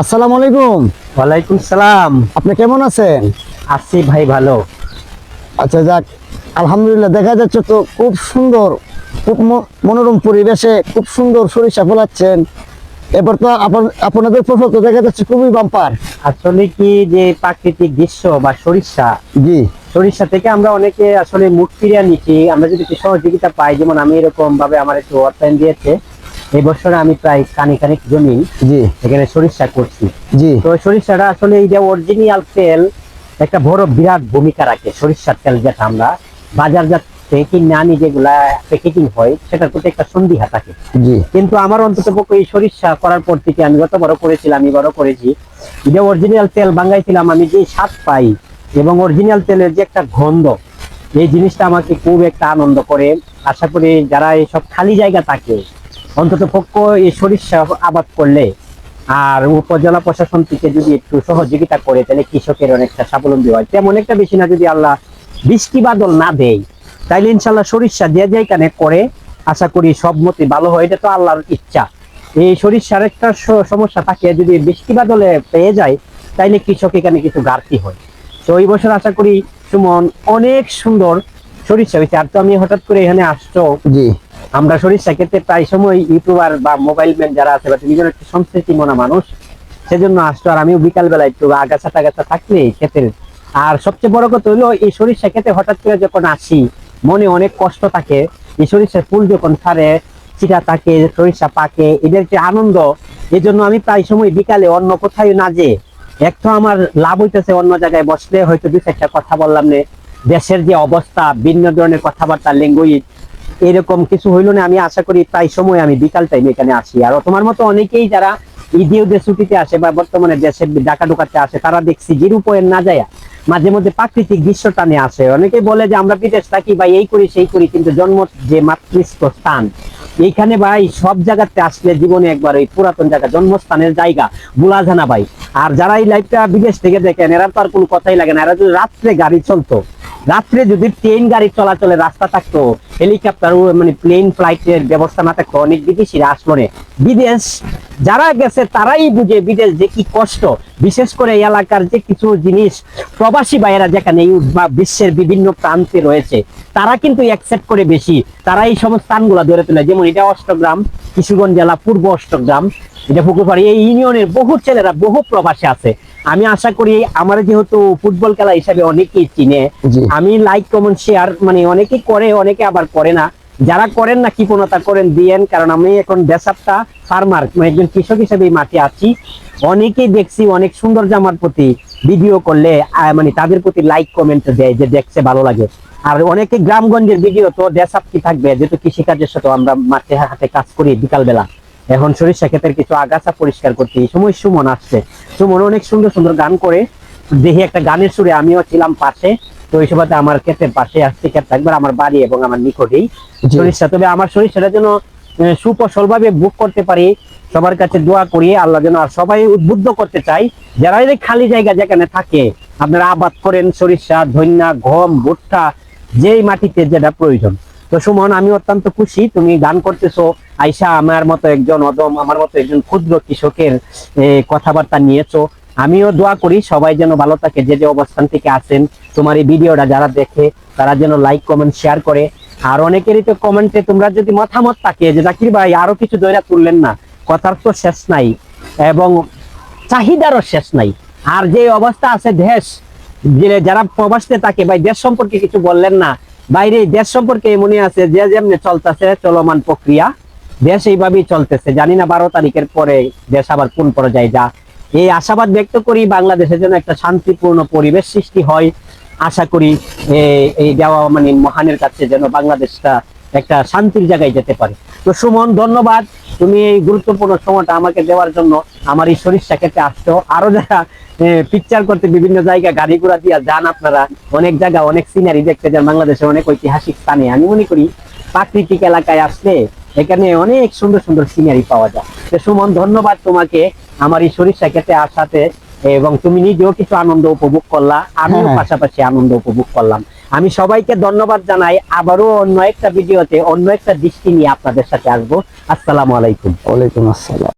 আসসালামু আলাইকুম। ওয়ালাইকুম সালাম। আপনি কেমন আছেন? আছি ভাই, ভালো। আচ্ছা, যাক, আলহামদুলিল্লাহ। দেখা যাচ্ছে তো খুব সুন্দর, খুব মনোরম পরিবেশে খুব সুন্দর সরিষা ফলাচ্ছেন। এবার তো আপনাদের ফসল তো দেখা যাচ্ছে খুবই বাম্পার। আসলে কি যে প্রাকৃতিক দৃশ্য বা সরিষা, জি সরিষা থেকে আমরা অনেকে আসলে মুখ ফিরিয়ে নিচ্ছি। আমরা যদি একটু সহযোগিতা পাই, যেমন আমি এরকম ভাবে আমার একটু অর্থায়ন দিয়েছে এই বছরে, আমি প্রায় কানিক জমি জি এখানে সরিষা করছি। জি তো সরিষাটা আসলে এই যে অরিজিনাল তেল একটা বড় বিরাট ভূমিকা রাখে। সরিষার তেল যেটা আমরা বাজারজাত কিনে আনি, যেগুলা প্যাকেটিং হয়, সেটার প্রতি একটা সন্দিহা থাকে। জি কিন্তু আমার অন্তত পক্ষে এই সরিষা করার পর থেকে আমি যত বড় করেছিলাম, আমি বড় করেছি, যে অরিজিনাল তেল বাঙ্গাইছিলাম, আমি যে স্বাদ পাই এবং অরিজিনাল তেলের যে একটা গন্ধ, এই জিনিসটা আমাকে খুব একটা আনন্দ করে। আশা করি যারা এইসব খালি জায়গা থাকে, অন্তত পক্ষ এই সরিষা আবাদ করলে আর উপজেলা প্রশাসন থেকে যদি একটু সহযোগিতা করে, তাহলে কৃষকের অনেকটা স্বাবলম্বী হয়। তেমন একটা বেশি না, যদি আল্লাহ বৃষ্টি বাদল না দেয়, তাইলে ইনশাল্লাহ সরিষা যে যেখানে করে আশা করি সব মতে ভালো হয়। এটা তো আল্লাহর ইচ্ছা। এই সরিষার একটা সমস্যা থাকে, যদি বৃষ্টি বাদলে পেয়ে যায়, তাইলে কৃষক এখানে কিছু ঘাটতি হয়। তো এই বছর আশা করি সুমন অনেক সুন্দর সরিষা হয়েছে। আর তো আমি হঠাৎ করে এখানে আসছো, জি আমরা সরিষা খেতে প্রায় সময় ইউটিউবার বা মোবাইল ম্যান যারা আছে, বা নিজের একটু সংস্কৃতি মনা মানুষ, সেজন্য আসতো। আর আমিও বিকাল বেলা একটু আগাছা টাগাছা থাকলে ক্ষেতের। আর সবচেয়ে বড় কথা হলো, এই সরিষা খেতে হঠাৎ করে যখন আসি, মনে অনেক কষ্ট থাকে। এই সরিষার ফুল যখন ছাড়ে, চিটা থাকে, সরিষা পাকে, এদের যে আনন্দ, এই জন্য আমি প্রায় সময় বিকালে অন্য কোথাও না যে, এক তো আমার লাভ হইতেছে, অন্য জায়গায় বসলে হয়তো দুই চারটা কথা বললাম না, দেশের যে অবস্থা, বিভিন্ন ধরনের কথাবার্তা, ল্যাঙ্গুয়েজ, এরকম কিছু হইলো না। আমি আশা করি প্রায় সময় আমি বিকাল টাইমে এখানে আসি। আর তোমার মতো অনেকেই যারা ঈদে ছুটিতে আসে বা বর্তমানে দেশের ঢাকা ঢুকাতে আসে, তারা দেখছি জিরুপয়ের না যায় মাঝে মধ্যে প্রাকৃতিক দৃশ্যটা নিয়ে আসে। অনেকেই বলে যে আমরা বিদেশ থাকি বা এই করি সেই করি, কিন্তু জন্ম যে মাতৃস্থান, এইখানে ভাই সব জায়গাতে আসলে জীবনে একবার ওই পুরাতন জায়গা, জন্মস্থানের জায়গা ভুলা জানা ভাই। আর যারা এই লাইফটা বিদেশ থেকে দেখেন, এরা তো আর কোনো কথাই লাগে না। এরা যদি রাত্রে গাড়ি চলতো, রাত্রে যদি ট্রেন গাড়ি চলাচলের রাস্তা থাকতো, হেলিকপ্টার মানে প্লেন ফ্লাইটের ব্যবস্থা না থাকতো, অনেক বিদেশিরা আসলো না। বিদেশ যারা গেছে তারাই বুঝে বিদেশ যে কি কষ্ট। বিশেষ করে এই এলাকার যে কিছু জিনিস প্রবাসী ভাইয়েরা যেখানে বিশ্বের বিভিন্ন প্রান্তে রয়েছে, তারা কিন্তু অ্যাকসেপ্ট করে বেশি। তারা এই সমস্ত স্থানগুলো ধরে তোলে। যেমন এটা অষ্টগ্রাম, কিশোরগঞ্জ জেলা পূর্ব অষ্টগ্রাম, এটা পুকুরপাড়ি। এই ইউনিয়নের বহু ছেলেরা, বহু প্রবাসী আছে। আমি আশা করি আমার যেহেতু ফুটবল খেলা হিসাবে অনেকেই চিনে, জি আমি লাইক কমেন্ট শেয়ার মানে অনেকেই করে, অনেকে আবার করে না। যারা করেন না, কৃপণতা করেন দিয়েন, কারণ আমি এখন দেশাপ্তা ফার্মার, একজন কৃষক হিসেবে মাঠে আছি। অনেকেই দেখছি অনেক সুন্দর জামার প্রতি ভিডিও করলে মানে তাদের প্রতি লাইক কমেন্ট দেয়, যে দেখছে ভালো লাগে। আর অনেকে গ্রামগঞ্জের ভিডিও তো দেশাপ্তি থাকবে, যেহেতু কৃষিকাজের সাথে আমরা মাঠে হাতে কাজ করি বিকাল বেলা। এখন সরিষা ক্ষেতের কিছু আগাছা পরিষ্কার করতে এই সময় সুমন আসছে। সুমন অনেক সুন্দর সুন্দর গান করে, দেখি একটা গানের সুরে আমিও ছিলাম পাশে। তো ওই সময়তে আমার ক্ষেতের পাশে আসছে, ক্ষেত একবার আমার বাড়ি এবং আমার নিকটেই জি সরিষা। তবে আমার সরিষাটা যেন সুফসল ভাবে বুক করতে পারি, সবার কাছে দোয়া করি আল্লাহ যেন। আর সবাই উদ্বুদ্ধ করতে চাই, যারা এই খালি জায়গা যেখানে থাকে, আপনারা আবাদ করেন সরিষা, ধন্যা, গম, ভুট্টা, যেই মাটিতে যেটা প্রয়োজন। তো সুমন, আমি অত্যন্ত খুশি তুমি গান করতেছো। আইসা আমার মতো একজন অদম, আমার মতো একজন ক্ষুদ্র কৃষকের কথাবার্তা নিয়েছো। আমিও দোয়া করি সবাই যেন ভালো থাকে, যে যে অবস্থান থেকে আছেন। তোমার এই ভিডিওটা যারা দেখে, তারা যেন লাইক কমেন্ট শেয়ার করে। আর অনেকেরই তো কমেন্টে তোমরা যদি মতামত থাকে যে জাকির ভাই আরো কিছু দইরা তুললেন না, কথার তো শেষ নাই এবং চাহিদারও শেষ নাই। আর যে অবস্থা আছে দেশ, যে যারা প্রবাসে থাকে, ভাই দেশ সম্পর্কে কিছু বললেন না। বাইরে দেশ সম্পর্কে মনে আছে যে যেমনি চলতেছে চলমান প্রক্রিয়া, দেশ এইভাবেই চলতেছে। জানি না 12 তারিখের পরে দেশ আবার কোন পর্যায়ে যা। এই আশাবাদ ব্যক্ত করি বাংলাদেশের জন্য একটা শান্তিপূর্ণ পরিবেশ সৃষ্টি হয়। আশা করি এই দেওয়া মানে মহানের কাছে যেন বাংলাদেশটা একটা শান্তির জায়গায় যেতে পারে। তো সুমন, ধন্যবাদ তুমি এই গুরুত্বপূর্ণ সময়টা আমাকে দেওয়ার জন্য। আমার এই সরিষা খেতে আসছো। আরো যারা পিকচার করতে বিভিন্ন জায়গায় গাড়ি ঘোড়া দিয়া যান, আপনারা অনেক জায়গা অনেক সিনারি দেখতে যান, বাংলাদেশের অনেক ঐতিহাসিক স্থানে। আমি মনে করি প্রাকৃতিক এলাকায় আসলে এখানে অনেক সুন্দর সুন্দর সিনারি পাওয়া যায়। তো সুমন, ধন্যবাদ তোমাকে আমার এই সরিষা খেতে আসাতে, এবং তুমি নিজেও কিছু আনন্দ উপভোগ করলা, আমিও হ্যাঁ। পাশাপাশি আনন্দ উপভোগ করলাম। আমি সবাইকে ধন্যবাদ জানাই। আবারও অন্য একটা ভিডিওতে অন্য একটা দৃষ্টি নিয়ে আপনাদের সাথে আসবো। আসসালামু আলাইকুম। ওয়ালাইকুম আসসালাম।